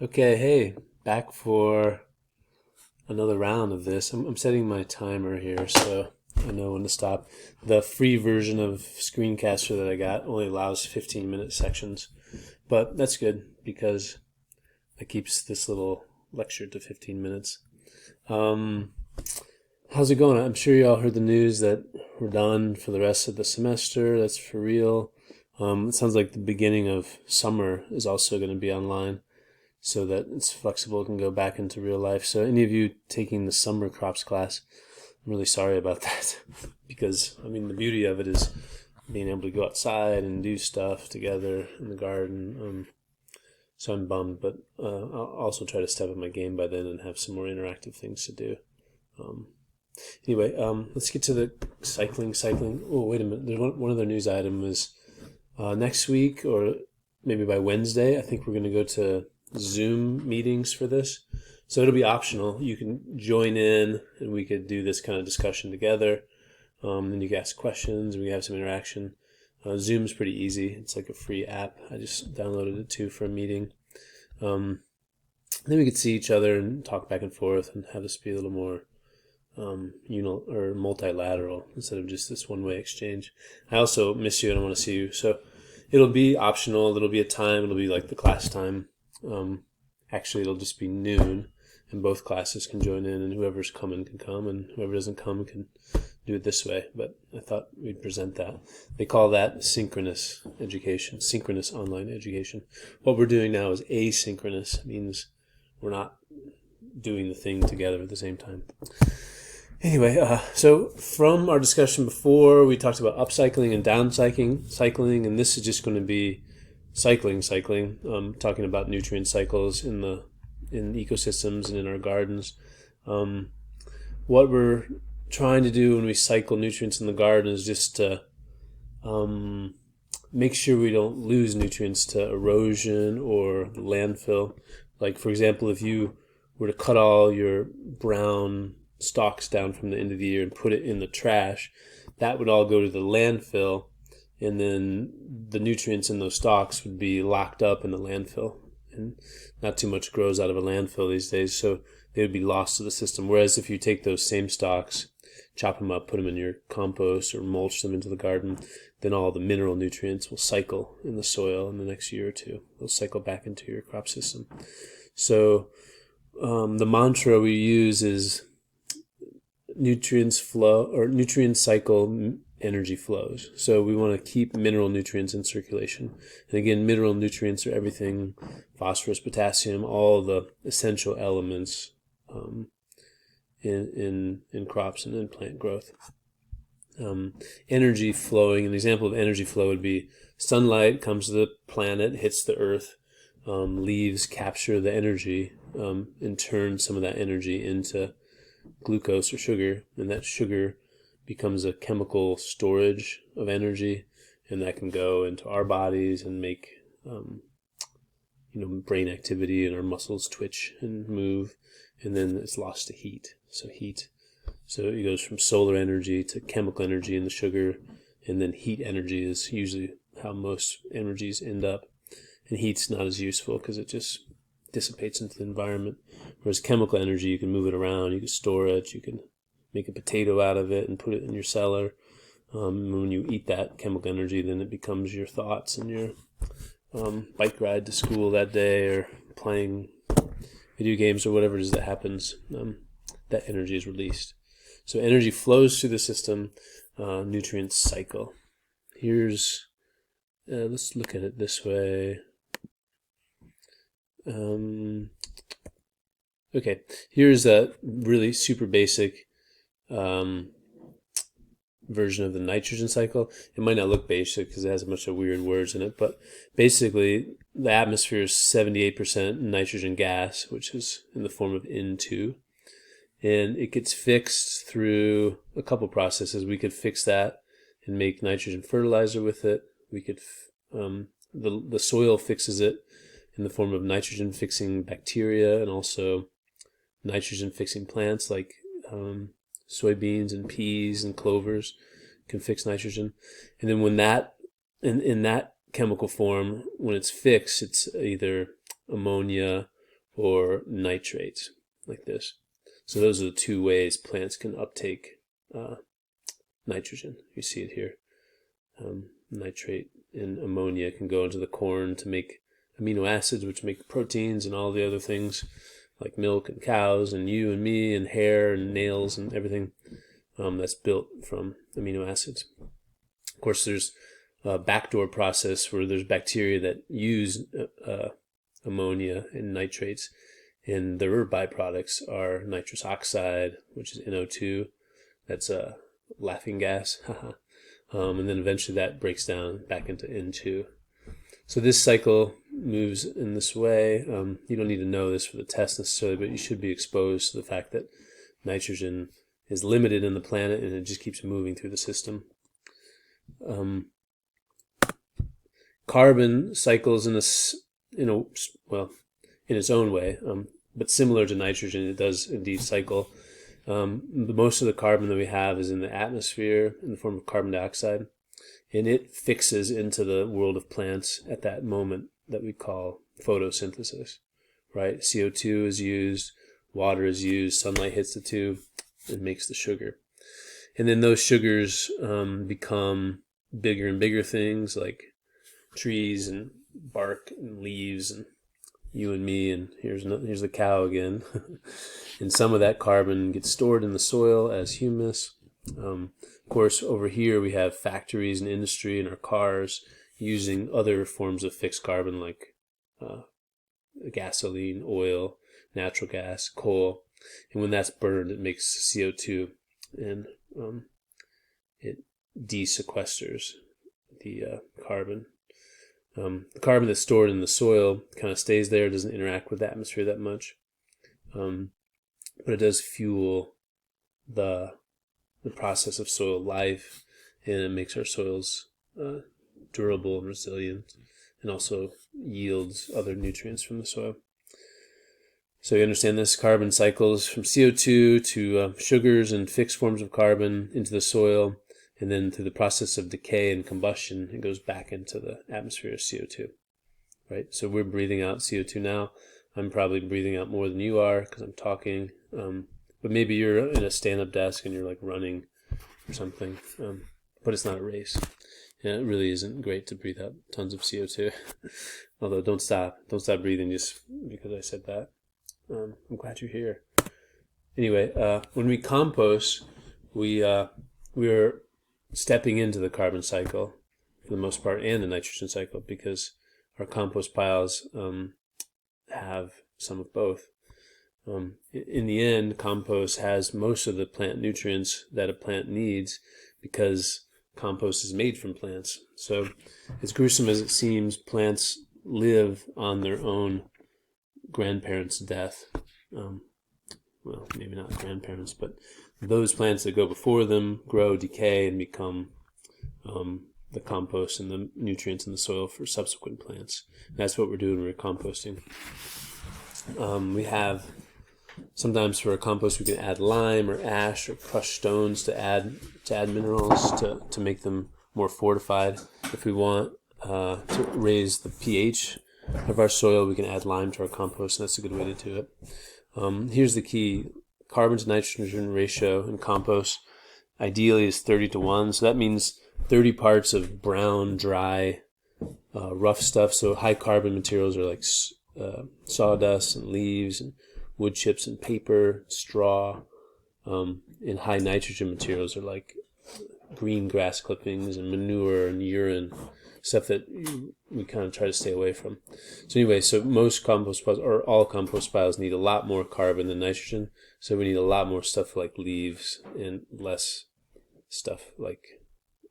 Okay, hey, back for another round of this. I'm setting my timer here so I know when to stop. The free version of Screencaster that I got only allows 15-minute sections, but that's good because it keeps this little lecture to 15 minutes. Um, how's it going? I'm sure you all heard the news that we're done for the rest of the semester. That's for real. It sounds like the beginning of summer is also going to be online, so that it's flexible, can go back into real life. So any of you taking the summer crops class, I'm really sorry about that because I mean the beauty of it is being able to go outside and do stuff together in the garden. So I'm bummed, but I'll also try to step up my game by then and have some more interactive things to do. Um, anyway, let's get to the cycling. Oh, wait a minute. There's one other news item is next week or maybe by Wednesday. I think we're going to go to Zoom meetings for this. So it'll be optional. You can join in and we could do this kind of discussion together. And you can ask questions and we have some interaction. Zoom's pretty easy. It's like a free app. I just downloaded it too for a meeting. Then we could see each other and talk back and forth and have this be a little more or multilateral instead of just this one-way exchange. I also miss you and I want to see you. So it'll be optional. It'll be a time. It'll be like the class time. Actually, it'll just be noon, and both classes can join in, and whoever's coming can come, and whoever doesn't come can do it this way. But I thought we'd present that. They call that synchronous education, synchronous online education. What we're doing now is asynchronous. It means we're not doing the thing together at the same time. Anyway, so from our discussion before, we talked about upcycling and downcycling, and this is just going to be cycling, talking about nutrient cycles in ecosystems and in our gardens. What we're trying to do when we cycle nutrients in the garden is just to make sure we don't lose nutrients to erosion or landfill. Like, for example, if you were to cut all your brown stalks down from the end of the year and put it in the trash, that would all go to the landfill, and then the nutrients in those stalks would be locked up in the landfill. And not too much grows out of a landfill these days, so they would be lost to the system. Whereas if you take those same stalks, chop them up, put them in your compost or mulch them into the garden, then all the mineral nutrients will cycle in the soil in the next year or two. They'll cycle back into your crop system. So the mantra we use is nutrients flow, or nutrients cycle, energy flows. So we want to keep mineral nutrients in circulation. And again, mineral nutrients are everything: phosphorus, potassium, all the essential elements in crops and in plant growth. Energy flowing, an example of energy flow would be sunlight comes to the planet, hits the earth, leaves capture the energy, and turn some of that energy into glucose or sugar, and that sugar becomes a chemical storage of energy, and that can go into our bodies and make brain activity, and our muscles twitch and move, and then it's lost to heat. So it goes from solar energy to chemical energy in the sugar, and then heat energy is usually how most energies end up. And heat's not as useful because it just dissipates into the environment. Whereas chemical energy, you can move it around, you can store it, you can make a potato out of it and put it in your cellar. When you eat that chemical energy, then it becomes your thoughts and your bike ride to school that day, or playing video games, or whatever it is that happens. That energy is released. So energy flows through the system, nutrients cycle. Let's look at it this way. Okay, here's a really super basic version of the nitrogen cycle. It might not look basic because it has a bunch of weird words in it, but basically the atmosphere is 78% nitrogen gas, which is in the form of N2. And it gets fixed through a couple processes. We could fix that and make nitrogen fertilizer with it. We could, the soil fixes it in the form of nitrogen fixing bacteria, and also nitrogen fixing plants like soybeans and peas and clovers can fix nitrogen. And then when that, in that chemical form, when it's fixed, it's either ammonia or nitrates, like this. So those are the two ways plants can uptake nitrogen. You see it here. Nitrate and ammonia can go into the corn to make amino acids, which make proteins and all the other things like milk and cows and you and me and hair and nails and everything that's built from amino acids. Of course, there's a backdoor process where there's bacteria that use ammonia and nitrates, and their byproducts are nitrous oxide, which is NO2. That's a laughing gas. And then eventually that breaks down back into N2. So this cycle moves in this way. You don't need to know this for the test necessarily, but you should be exposed to the fact that nitrogen is limited in the planet and it just keeps moving through the system. Carbon cycles in its own way, but similar to nitrogen, it does indeed cycle. Most of the carbon that we have is in the atmosphere in the form of carbon dioxide, and it fixes into the world of plants at that moment that we call photosynthesis, right? CO2 is used, water is used, sunlight hits the tube and makes the sugar. And then those sugars become bigger and bigger things like trees and bark and leaves and you and me, and here's the cow again. And some of that carbon gets stored in the soil as humus. Of course, over here we have factories and industry and our cars using other forms of fixed carbon like gasoline, oil, natural gas, coal. And when that's burned, it makes CO2, and it desequesters the carbon. The carbon that's stored in the soil kind of stays there, doesn't interact with the atmosphere that much, but it does fuel the process of soil life, and it makes our soils durable and resilient, and also yields other nutrients from the soil. So you understand this, carbon cycles from CO2 to sugars and fixed forms of carbon into the soil, and then through the process of decay and combustion, it goes back into the atmosphere as CO2, right? So we're breathing out CO2 now. I'm probably breathing out more than you are because I'm talking, but maybe you're in a stand-up desk and you're like running or something, but it's not a race. And it really isn't great to breathe out tons of CO2. Although don't stop breathing just because I said that. I'm glad you're here. Anyway, when we compost, we're stepping into the carbon cycle for the most part, and the nitrogen cycle, because our compost piles have some of both. In the end, compost has most of the plant nutrients that a plant needs because compost is made from plants. So as gruesome as it seems, plants live on their own grandparents' death. Well, maybe not grandparents, but those plants that go before them grow, decay, and become the compost and the nutrients in the soil for subsequent plants. And that's what we're doing when we're composting. We have, sometimes for a compost, we can add lime or ash or crushed stones to add minerals to make them more fortified. If we want to raise the pH of our soil, we can add lime to our compost, and that's a good way to do it. Here's the key. Carbon to nitrogen ratio in compost ideally is 30:1. So that means 30 parts of brown, dry, rough stuff. So high carbon materials are like sawdust and leaves and wood chips and paper, straw. And high nitrogen materials are like green grass clippings and manure and urine, stuff that we kind of try to stay away from. So anyway, so most compost piles, or all compost piles, need a lot more carbon than nitrogen. So we need a lot more stuff like leaves and less stuff like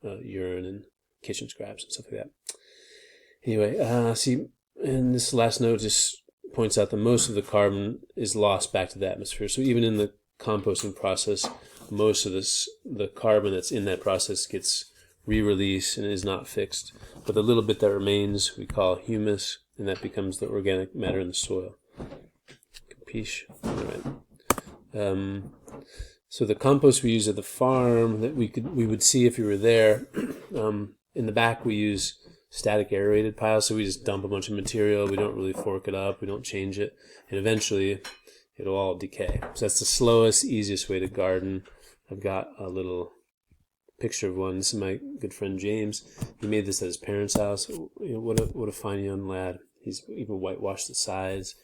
urine and kitchen scraps and stuff like that. Anyway, see, and this last note just points out that most of the carbon is lost back to the atmosphere. So even in the composting process, most of the carbon that's in that process gets re-released and is not fixed. But the little bit that remains we call humus, and that becomes the organic matter in the soil. Capiche? All right. So the compost we use at the farm that we would see if you were there, in the back we use static aerated pile, so we just dump a bunch of material. We don't really fork it up. We don't change it, and eventually it'll all decay. So that's the slowest, easiest way to garden. I've got a little picture of one. This is my good friend James. He made this at his parents' house. What a fine young lad. He's even whitewashed the sides.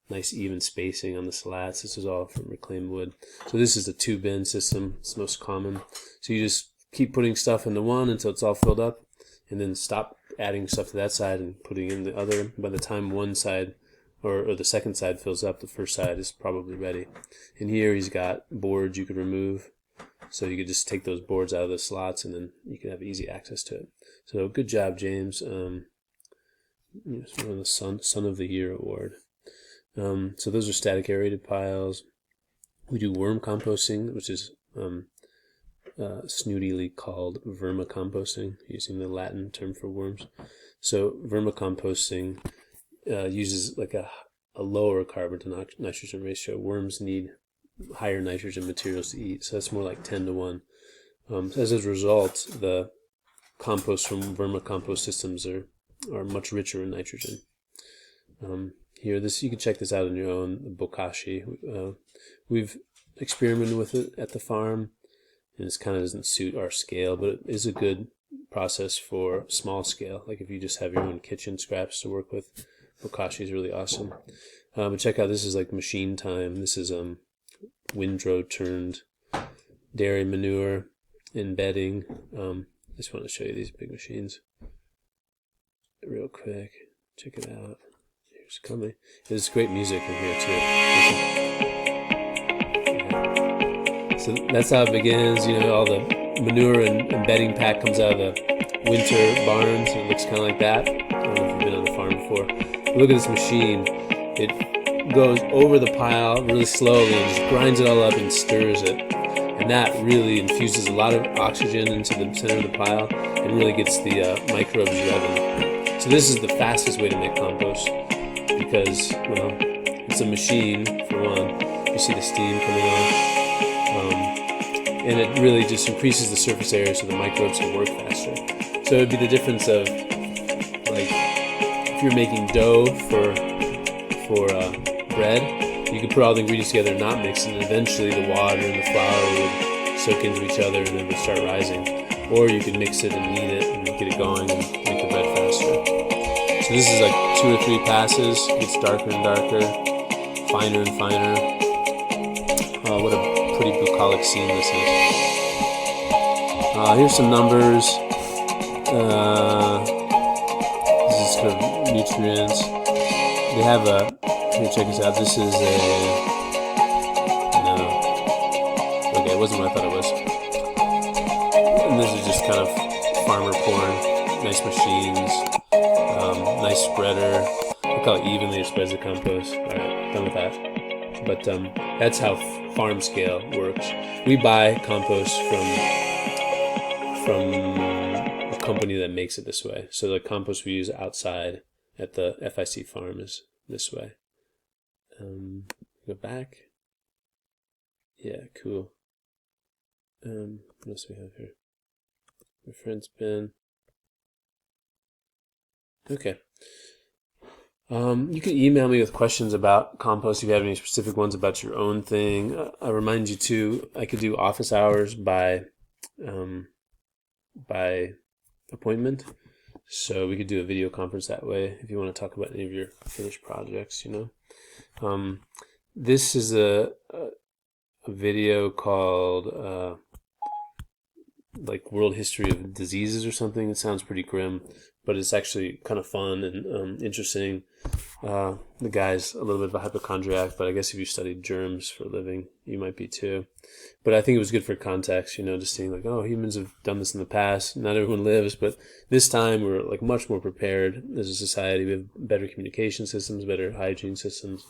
Nice even spacing on the slats. This is all from reclaimed wood. So this is the 2-bin system. It's most common. So you just keep putting stuff into one until it's all filled up, and then stop adding stuff to that side and putting in the other. By the time one side or the second side fills up, the first side is probably ready. And here he's got boards you could remove. So you could just take those boards out of the slots, and then you can have easy access to it. So good job, James. It's one of the Son of the Year award. So those are static aerated piles. We do worm composting, which is snootily called vermicomposting, using the Latin term for worms. So vermicomposting uses like a lower carbon to nitrogen ratio. Worms need higher nitrogen materials to eat, so that's more like 10 to 1. As a result, the compost from vermicompost systems are much richer in nitrogen. Here, you can check this out on your own, the bokashi. We've experimented with it at the farm, and it kind of doesn't suit our scale, but it is a good process for small scale. Like if you just have your own kitchen scraps to work with, bokashi is really awesome. But check out, this is like machine time. This is windrow turned dairy manure and bedding. I just want to show you these big machines real quick. Check it out. Here's coming. There's great music in here too. Yeah. So that's how it begins. All the manure and bedding pack comes out of the winter barns, and it looks kind of like that. I don't know if you've been on the farm before. But look at this machine. It goes over the pile really slowly and just grinds it all up and stirs it. And that really infuses a lot of oxygen into the center of the pile and really gets the microbes revving. So this is the fastest way to make compost because, it's a machine, for one. You see the steam coming on. And it really just increases the surface area so the microbes can work faster. So it would be the difference of, like, if you're making dough for bread, you can put all the ingredients together and not mix, and eventually the water and the flour would soak into each other and then would start rising. Or you can mix it and knead it and get it going and make the bread faster. So this is like 2 or 3 passes. It gets darker and darker, finer and finer. What a pretty bucolic scene this is. Here's some numbers. This is kind of nutrients. They have here, check this out. This is okay, it wasn't what I thought it was. And this is just kind of farmer porn. Nice machines, nice spreader. Look how evenly it spreads the compost. Alright, done with that. But that's how farm scale works. We buy compost from a company that makes it this way. So the compost we use outside at the FIC farm is this way. Go back. Yeah, cool. What else do we have here? Reference bin. Okay. You can email me with questions about compost if you have any specific ones about your own thing. I remind you too, I could do office hours by appointment. So we could do a video conference that way if you want to talk about any of your finished projects, This is a video called like World History of Diseases or something. It sounds pretty grim, but it's actually kind of fun and interesting. The guy's a little bit of a hypochondriac, but I guess if you studied germs for a living, you might be too. But I think it was good for context, just seeing like, oh, humans have done this in the past. Not everyone lives, but this time we're like much more prepared as a society. We have better communication systems, better hygiene systems,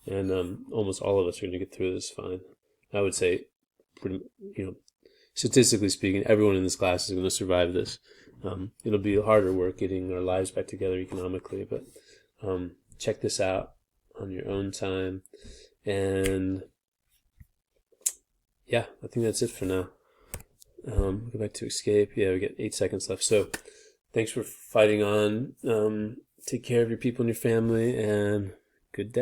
and almost all of us are going to get through this fine. I would say, statistically speaking, everyone in this class is going to survive this. It'll be harder work getting our lives back together economically, but check this out on your own time. And yeah, I think that's it for now. Go back to escape. Yeah, we got 8 seconds left. So Thanks for fighting on. Take care of your people and your family, and good day.